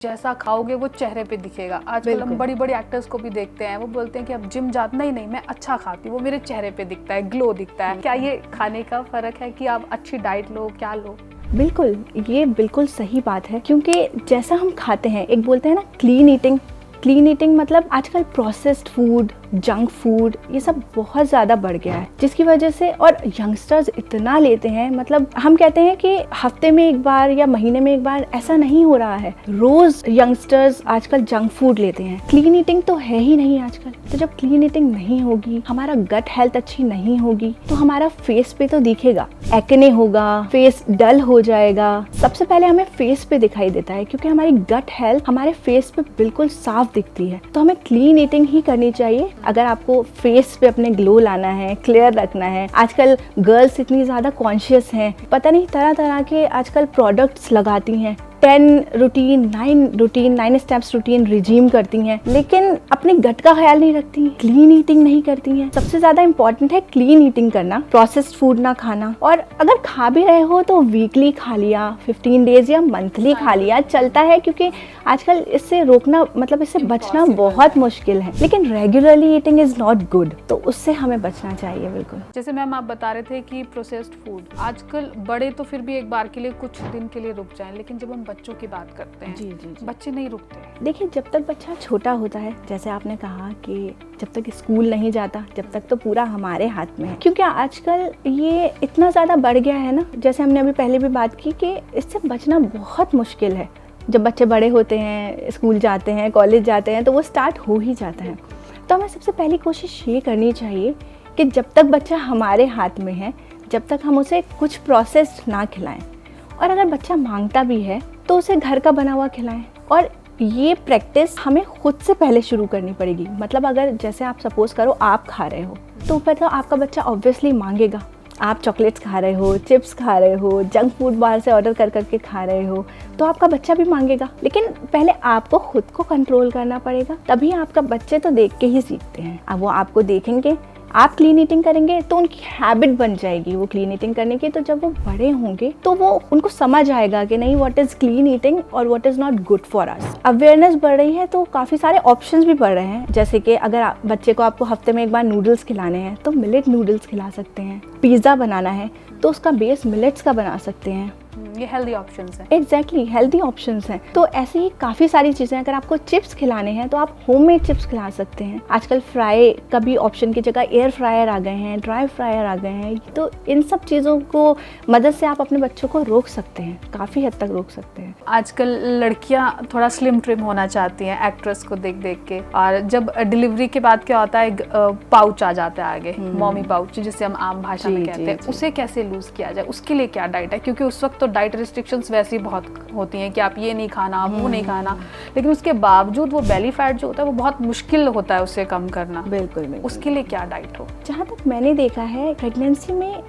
जैसा खाओगे वो चेहरे पे दिखेगा। आजकल हम बड़ी बड़ी एक्टर्स को भी देखते हैं, वो बोलते हैं कि अब जिम जात नहीं, मैं अच्छा खाती हूँ, वो मेरे चेहरे पे दिखता है, ग्लो दिखता है। क्या ये खाने का फर्क है कि आप अच्छी डाइट लो, क्या लो? बिल्कुल, ये बिल्कुल सही बात है, क्योंकि जैसा हम खाते हैं, एक बोलते हैं ना क्लीन ईटिंग मतलब आजकल प्रोसेस्ड फूड, जंक फूड, ये सब बहुत ज़्यादा बढ़ गया है, जिसकी वजह से और यंगस्टर्स इतना लेते हैं। मतलब हम कहते हैं कि हफ्ते में एक बार या महीने में एक बार, ऐसा नहीं हो रहा है, रोज यंगस्टर्स आजकल जंक फूड लेते हैं। क्लीन ईटिंग तो है ही नहीं आजकल। तो जब क्लीन ईटिंग नहीं होगी, हमारा गट हेल्थ अच्छी नहीं होगी, तो हमारा फेस पे तो दिखेगा, एक्ने होगा, फेस डल हो जाएगा। सबसे पहले हमें फेस पे दिखाई देता है, क्योंकि हमारी गट हेल्थ हमारे फेस पे बिल्कुल साफ दिखती है। तो हमें क्लीन ईटिंग ही करनी चाहिए अगर आपको फेस पे अपने ग्लो लाना है, क्लियर रखना है। आजकल गर्ल्स इतनी ज़्यादा कॉन्शियस हैं, पता नहीं तरह तरह के आजकल प्रोडक्ट्स लगाती हैं, 9 स्टेप्स रूटीन रिजीम करती हैं, लेकिन अपने गट का ख्याल नहीं रखती हैं, क्लीन ईटिंग नहीं करती हैं। सबसे ज़्यादा इंपॉर्टेंट है क्लीन ईटिंग करना, प्रोसेस्ड फूड ना खाना। और अगर खा भी रहे हो तो वीकली खा लिया, 15 डेज या मंथली खा लिया, चलता है, क्योंकि आजकल इससे रोकना, मतलब इससे बचना बहुत मुश्किल है। लेकिन regularly eating is not good, तो उससे हमें बचना चाहिए। बिल्कुल, जैसे मैम आप बता रहे थे कि प्रोसेस्ड फूड, आजकल बड़े तो फिर भी एक बार के लिए, कुछ दिन के लिए रुक जाएं, लेकिन जब हम बच्चों की बात करते हैं, जी, बच्चे नहीं रुकते। देखिए, जब तक बच्चा छोटा होता है, जैसे आपने कहा कि जब तक स्कूल नहीं जाता, जब तक तो पूरा हमारे हाथ में है, क्योंकि आजकल ये इतना ज़्यादा बढ़ गया है ना, जैसे हमने अभी पहले भी बात की कि इससे बचना बहुत मुश्किल है। जब बच्चे बड़े होते हैं, स्कूल जाते हैं, कॉलेज जाते हैं, तो वो स्टार्ट हो ही जाता है। तो हमें सबसे पहली कोशिश ये करनी चाहिए कि जब तक बच्चा हमारे हाथ में है, जब तक हम उसे कुछ प्रोसेस्ड ना खिलाएं, और अगर बच्चा मांगता भी है तो उसे घर का बना हुआ खिलाएं। और ये प्रैक्टिस हमें खुद से पहले शुरू करनी पड़ेगी। मतलब अगर जैसे आप सपोज करो आप खा रहे हो, तो फिर तो आपका बच्चा ऑब्वियसली मांगेगा। आप चॉकलेट्स खा रहे हो, चिप्स खा रहे हो, जंक फूड बाहर से ऑर्डर कर करके खा रहे हो, तो आपका बच्चा भी मांगेगा। लेकिन पहले आपको खुद को कंट्रोल करना पड़ेगा, तभी आपका बच्चे तो देख के ही सीखते हैं। अब वो आपको देखेंगे, आप क्लीन ईटिंग करेंगे तो उनकी हैबिट बन जाएगी वो क्लीन ईटिंग करने की। तो जब वो बड़े होंगे तो वो उनको समझ आएगा कि नहीं, व्हाट इज़ क्लीन ईटिंग और what is not good for us. Awareness बढ़ रही है, तो काफ़ी सारे ऑप्शंस भी बढ़ रहे हैं। जैसे कि अगर बच्चे को आपको हफ्ते में एक बार नूडल्स खिलाने हैं, तो मिलेट नूडल्स खिला सकते हैं। पिज़्ज़ा बनाना है तो उसका बेस मिलेट्स का बना सकते हैं। ये हेल्दी ऑप्शंस हैं। एग्जैक्टली, हेल्दी ऑप्शंस हैं। तो ऐसे ही काफ़ी सारी चीज़ें, अगर आपको चिप्स खिलाने हैं तो आप होममेड चिप्स खिला सकते हैं। आजकल फ्राई का भी ऑप्शन की जगह एयर फ्रायर आ गए हैं, ड्राई फ्रायर आ गए हैं। तो इन सब चीज़ों को मदद से आप अपने बच्चों को रोक सकते हैं, काफ़ी हद तक रोक सकते हैं। आजकल लड़कियां थोड़ा स्लिम ट्रिम होना चाहती हैं एक्ट्रेस को देख देख के, और जब डिलीवरी के बाद क्या होता है, पाउच आ जाता है आगे, मॉमी पाउच जिसे हम आम भाषा में कहते हैं, उसे कैसे लूज किया जाए, उसके लिए क्या डाइट है? क्योंकि उस वक्त तो डाइट रिस्ट्रिक्शंस वैसे ही बहुत होती हैं कि आप ये नहीं खाना, वो नहीं खाना, लेकिन उसके बावजूद वो बेली फैट जो होता है वो बहुत मुश्किल होता है उससे कम करना। बिल्कुल। उसके लिए क्या डाइट हो? जहाँ तक मैंने देखा है, प्रेगनेंसी में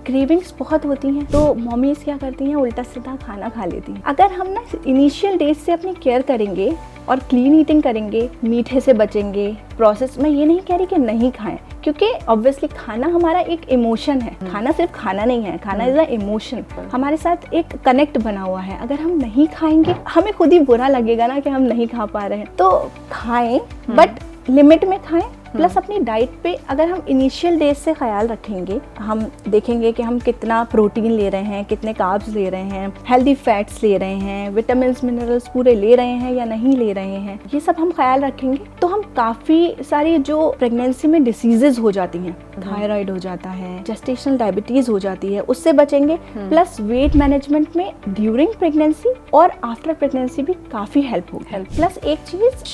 क्रेविंग्स बहुत होती हैं, तो मॉमीज क्या करती हैं, उल्टा सीधा खाना खा लेती हैं। अगर हम ना इनिशियल डेज से अपनी केयर करेंगे और क्लीन ईटिंग करेंगे, मीठे से बचेंगे, प्रोसेस में ये नहीं कह रही कि नहीं खाएं, क्योंकि ऑब्वियसली खाना हमारा एक इमोशन है। खाना सिर्फ खाना नहीं है, खाना इज अ इमोशन, हमारे साथ एक कनेक्ट बना हुआ है। अगर हम नहीं खाएंगे, हमें खुद ही बुरा लगेगा ना कि हम नहीं खा पा रहे हैं। तो खाएं, बट लिमिट में खाएं। प्लस अपनी डाइट पे अगर हम इनिशियल डेज से ख्याल रखेंगे, हम देखेंगे कि हम कितना प्रोटीन ले रहे हैं, कितने कार्ब्स ले रहे हैं, हेल्दी फैट्स ले रहे हैं, विटामिन्स मिनरल्स पूरे ले रहे हैं या नहीं ले रहे हैं, ये सब हम ख्याल रखेंगे, तो हम काफ़ी सारी जो प्रेगनेंसी में डिसीजेज हो जाती हैं, थायराइड हो जाता है, जेस्टेशनल डायबिटीज़ हो जाती है, उससे बचेंगे। प्लस वेट मैनेजमेंट में ड्यूरिंग प्रेगनेंसी और आफ्टर प्रेगनेंसी भी काफ़ी हेल्प होगी। प्लस एक चीज़,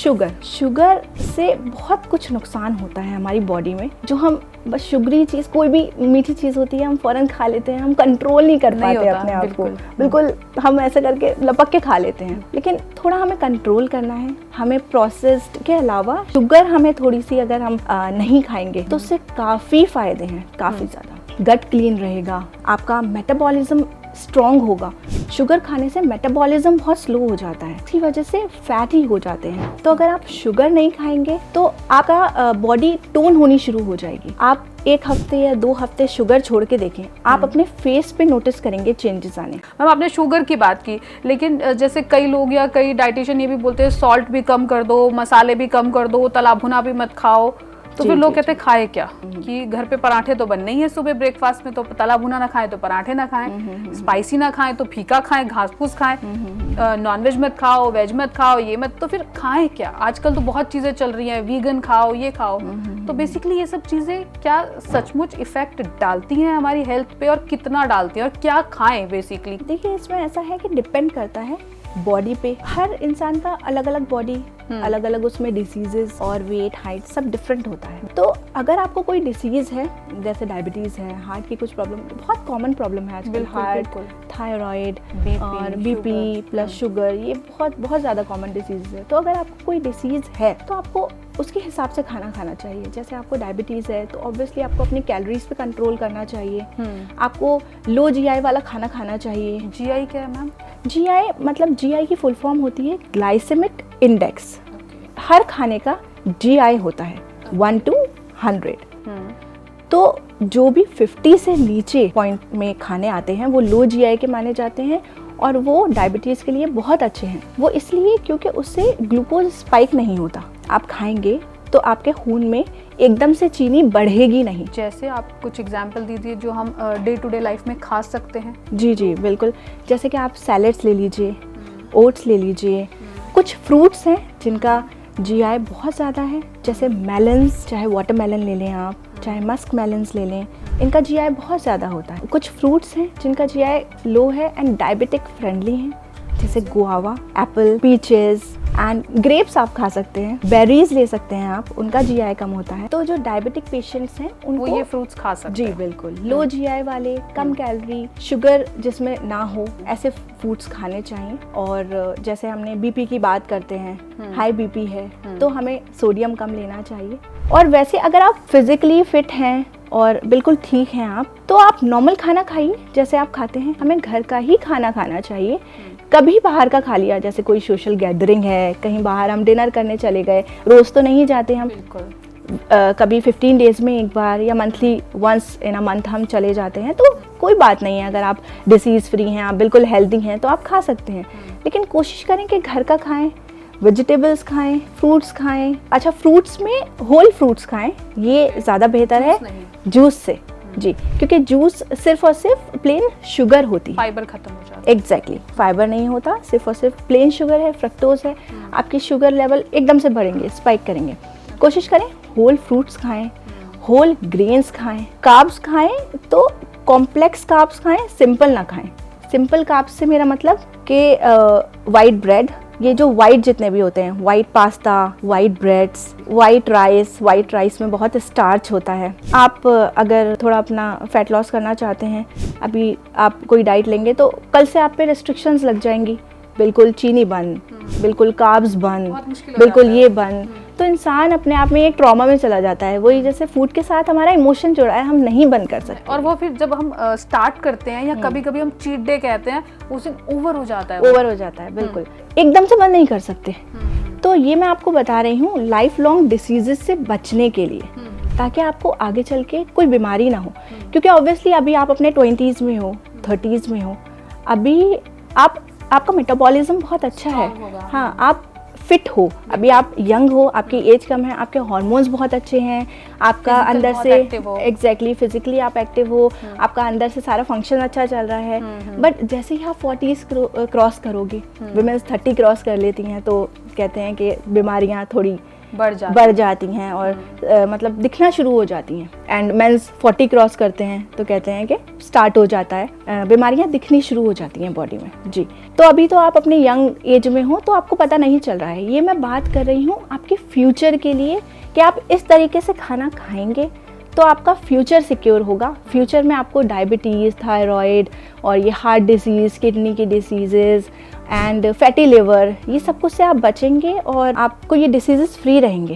शुगर से बहुत कुछ नुकसान होता है हमारी बॉडी में। जो हम बस शुगरी चीज़, कोई भी मीठी चीज़ होती है, हम फौरन खा लेते हैं, हम कंट्रोल नहीं कर पाते अपने आप को। बिल्कुल हम ऐसे करके लपक के खा लेते हैं, लेकिन थोड़ा हमें कंट्रोल करना है। हमें प्रोसेस्ड के अलावा शुगर हमें थोड़ी सी, अगर हम नहीं खाएंगे तो उससे काफ़ी फ़ायदे हैं, काफ़ी ज़्यादा। गट क्लीन रहेगा, आपका मेटाबॉलिज्म स्ट्रॉन्ग होगा। शुगर खाने से मेटाबॉलिज्म बहुत स्लो हो जाता है, इसकी वजह से फैटी हो जाते हैं। तो अगर आप शुगर नहीं खाएंगे तो आपका बॉडी टोन होनी शुरू हो जाएगी। आप 1 हफ्ते या 2 हफ्ते शुगर छोड़ के देखें, आप अपने फेस पे नोटिस करेंगे चेंजेस आने। मैम आपने शुगर की बात की, लेकिन जैसे कई लोग या कई डाइटिशियन ये भी बोलते हैं सॉल्ट भी कम कर दो, मसाले भी कम कर दो, तला भुना भी मत खाओ, तो फिर लोग कहते हैं खाए क्या, कि घर पे पराठे तो बनने ही है सुबह ब्रेकफास्ट में, तो तला भुना ना खाएं तो पराठे ना खाएं, स्पाइसी ना खाएं तो फीका खाएं, घास फूस खाएं, नॉनवेज मत खाओ, वेज मत खाओ, ये मत, तो फिर खाएं क्या? आजकल तो बहुत चीजें चल रही हैं, वीगन खाओ, ये खाओ, तो बेसिकली ये सब चीजें क्या सचमुच इफेक्ट डालती हैं हमारी हेल्थ पे, और कितना डालती हैं, और क्या खाएं बेसिकली? देखिए, इसमें ऐसा है कि डिपेंड करता है बॉडी पे। हर इंसान का अलग अलग बॉडी, अलग अलग उसमें डिसीजेस और वेट, हाइट सब डिफरेंट होता है। तो अगर आपको कोई डिसीज है, जैसे डायबिटीज है, हार्ट की कुछ प्रॉब्लम, बहुत कॉमन प्रॉब्लम है आजकल, हार्ट, थायराइड और बीपी प्लस शुगर, ये बहुत ज़्यादा कॉमन डिसीज है। तो अगर आपको कोई डिसीज है तो आपको उसके हिसाब से खाना खाना चाहिए। जैसे आपको डायबिटीज़ है तो ऑब्वियसली आपको अपनी कैलोरीज पे कंट्रोल करना चाहिए, आपको लो जीआई वाला खाना खाना चाहिए। जीआई क्या है मैम? जीआई मतलब जीआई की फुल फॉर्म होती है ग्लाइसेमिक इंडेक्स। हर खाने का जीआई होता है 1 to 100। तो जो भी 50 से नीचे पॉइंट में खाने आते हैं वो लो जीआई के माने जाते हैं, और वो डायबिटीज़ के लिए बहुत अच्छे हैं। वो इसलिए क्योंकि उससे ग्लूकोज स्पाइक नहीं होता। आप खाएंगे तो आपके खून में एकदम से चीनी बढ़ेगी नहीं। जैसे आप कुछ एग्जांपल दीजिए जो हम डे टू डे लाइफ में खा सकते हैं। जी जी बिल्कुल, जैसे कि आप सैलेड्स ले लीजिए, ओट्स ले लीजिए, कुछ फ्रूट्स हैं जिनका जीआई बहुत ज़्यादा है, जैसे मेलन्स, चाहे वाटरमेलन ले लें आप, चाहे मस्क मेलन्स ले लें, इनका जीआई बहुत ज़्यादा होता है। कुछ फ्रूट्स हैं जिनका जीआई लो है एंड डायबिटिक फ्रेंडली हैं, जैसे guava, Apple, peaches and grapes आप खा सकते हैं। बेरीज ले सकते हैं आप, उनका जीआई कम होता है। तो जो डायबिटिक पेशेंट्स हैं उनको वो ये फ्रूट्स खा सकते हैं। जी बिल्कुल, लो जीआई वाले, कम कैलोरी, शुगर जिसमें ना हो, ऐसे फ्रूट्स खाने चाहिए। और जैसे हमने बीपी की बात करते हैं, हाई बीपी है तो हमें सोडियम कम लेना चाहिए। और वैसे अगर आप फिजिकली फिट हैं और बिल्कुल ठीक हैं आप, तो आप नॉर्मल खाना खाइए जैसे आप खाते हैं। हमें घर का ही खाना खाना चाहिए। कभी बाहर का खा लिया, जैसे कोई सोशल गैदरिंग है, कहीं बाहर हम डिनर करने चले गए, रोज़ तो नहीं जाते हम, कभी 15 डेज में एक बार या monthly once in a month हम चले जाते हैं, तो कोई बात नहीं है। अगर आप डिसीज़ फ्री हैं, आप बिल्कुल हेल्दी हैं, तो आप खा सकते हैं। लेकिन कोशिश करें कि घर का खाएं, वेजिटेबल्स खाएं, फ्रूट्स खाएं। अच्छा, फ्रूट्स में होल फ्रूट्स खाएं, ये ज़्यादा बेहतर है जूस से। जी, क्योंकि जूस सिर्फ और सिर्फ प्लेन शुगर होती है, फाइबर खत्म हो जाता है। एग्जैक्टली, फाइबर नहीं होता, सिर्फ और सिर्फ प्लेन शुगर है, फ्रक्टोज है। आपकी शुगर लेवल एकदम से बढ़ेंगे, स्पाइक करेंगे। कोशिश करें होल फ्रूट्स खाएं, होल ग्रेन्स खाएं। कार्ब्स खाएं तो कॉम्प्लेक्स कार्ब्स खाएं, सिंपल ना खाएं। सिंपल कार्ब्स से मेरा मतलब कि वाइट ब्रेड, ये जो वाइट जितने भी होते हैं, white pasta, white breads, white rice में बहुत स्टार्च होता है। आप अगर थोड़ा अपना फैट लॉस करना चाहते हैं, अभी आप कोई डाइट लेंगे तो कल से आप पे रेस्ट्रिक्शंस लग जाएंगी, बिल्कुल चीनी बंद, बिल्कुल कार्ब्स बंद, बिल्कुल ये बंद। तो इंसान अपने आप में एक ट्रॉमा में चला जाता है। वही जैसे फूड के साथ हमारा इमोशन जुड़ा है, हम नहीं बंद कर सकते। और वो फिर जब हम स्टार्ट करते हैं या कभी कभी हम चीट डे कहते हैं, उस दिन ओवर हो जाता है। ओवर हो जाता है, बिल्कुल एकदम से बंद नहीं कर सकते। तो ये मैं आपको बता रही हूँ लाइफ लॉन्ग डिसीजेस से बचने के लिए, ताकि आपको आगे चल के कोई बीमारी ना हो। क्योंकि ऑब्वियसली अभी आप अपने 20s में हो, 30s में हो, अभी आपका मेटाबॉलिज्म बहुत अच्छा है। हाँ, आप फिट हो, अभी आप यंग हो, आपकी एज कम है, आपके हार्मोन्स बहुत अच्छे हैं, आपका अंदर से एग्जैक्टली फिजिकली आप एक्टिव हो, आपका अंदर से सारा फंक्शन अच्छा चल रहा है। बट जैसे ही आप 40s क्रॉस करोगे, वुमेन्स 30 क्रॉस कर लेती हैं, तो कहते हैं कि बीमारियां थोड़ी बढ़ जाती हैं और मतलब दिखना शुरू हो जाती हैं। एंड मेंस 40 क्रॉस करते हैं तो कहते हैं कि स्टार्ट हो जाता है, बीमारियां दिखनी शुरू हो जाती हैं बॉडी में। जी, तो अभी तो आप अपने यंग एज में हो तो आपको पता नहीं चल रहा है। ये मैं बात कर रही हूँ आपके फ्यूचर के लिए कि आप इस तरीके से खाना खाएंगे तो आपका फ्यूचर सिक्योर होगा। फ्यूचर में आपको डायबिटीज़, थायराइड और ये हार्ट डिसीज़, किडनी की डिसीजेज़ एंड फैटी लिवर, ये सब कुछ से आप बचेंगे और आपको ये डिसीजेस फ्री रहेंगे।